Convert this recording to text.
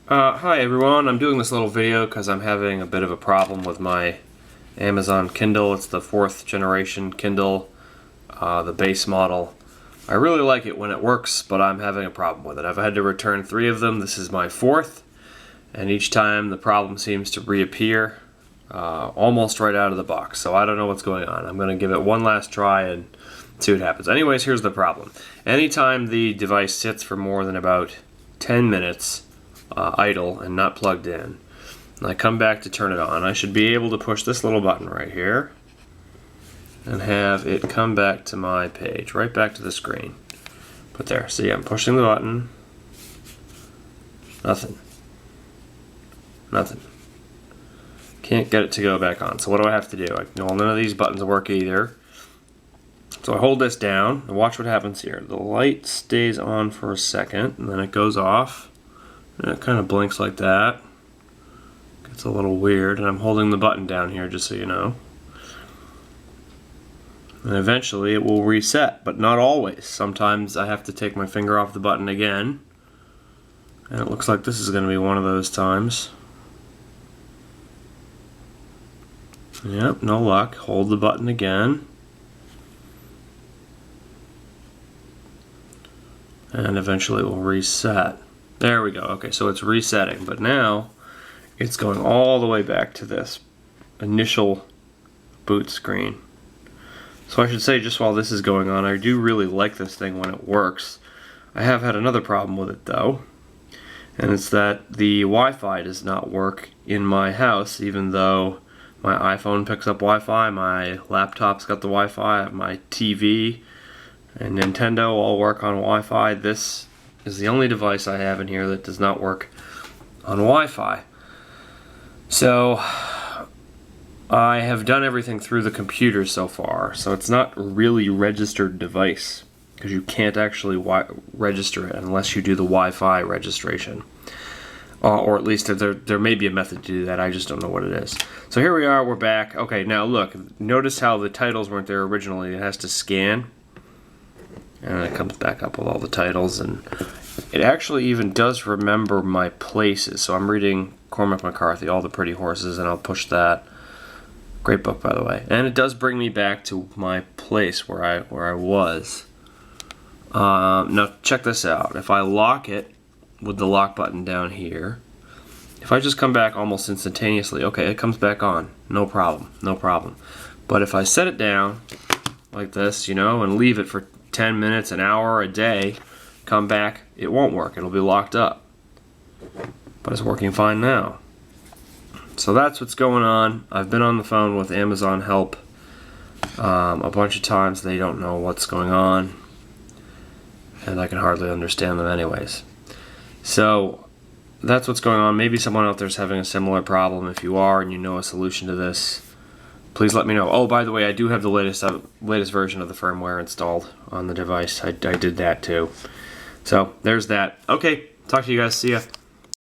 Hi everyone, I'm doing this little video because I'm having a bit of a problem with my Amazon Kindle. It's the 4th generation Kindle, the base model. I really like it when it works, but I'm having a problem with it. I've had to return 3 of them. This is my 4th, and each time the problem seems to reappear almost right out of the box. So I don't know what's going on. I'm going to give it one last try and see what happens. Anyways, here's the problem. Anytime the device sits for more than about 10 minutes idle and not plugged in, and I come back to turn it on, I should be able to push this little button right here and have it come back to my page, right back to the screen. But there, see, I'm pushing the button. Nothing. Can't get it to go back on. So what do I have to do? Well, none of these buttons work either. So I hold this down and watch what happens here. The light stays on for a second and then it goes off. And it kind of blinks like that. Gets a little weird, and I'm holding the button down here just so you know. And eventually it will reset, but not always. Sometimes I have to take my finger off the button again. And it looks like this is going to be one of those times. Yep, no luck. Hold the button again. And eventually it will reset. There we go. Okay, so it's resetting, but now it's going all the way back to this initial boot screen. So I should say, just while this is going on, I do really like this thing when it works. I have had another problem with it though, and it's that the Wi-Fi does not work in my house, even though my iPhone picks up Wi-Fi, my laptop's got the Wi-Fi, my TV and Nintendo all work on Wi-Fi. This is the only device I have in here that does not work on Wi-Fi. So I have done everything through the computer so far, so it's not really a registered device because you can't actually register it unless you do the Wi-Fi registration. Or at least there may be a method to do that, I just don't know what it is. So here we are, we're back. Okay, now look, notice how the titles weren't there originally. It has to scan, and then it comes back up with all the titles, and it actually even does remember my places. So I'm reading Cormac McCarthy, All the Pretty Horses, and I'll push that. Great book, by the way. And it does bring me back to my place where I was. Now check this out. If I lock it with the lock button down here, if I just come back almost instantaneously, okay, it comes back on. No problem, no problem. But if I set it down like this, you know, and leave it for 10 minutes, an hour, a day, come back, it won't work. It'll be locked up. But it's working fine now. So that's what's going on. I've been on the phone with Amazon Help a bunch of times. They don't know what's going on, and I can hardly understand them anyways. So that's what's going on. Maybe someone out there is having a similar problem. If you are and you know a solution to this, please let me know. Oh, by the way, I do have the latest version of the firmware installed on the device. I did that too. So there's that. Okay, talk to you guys. See ya.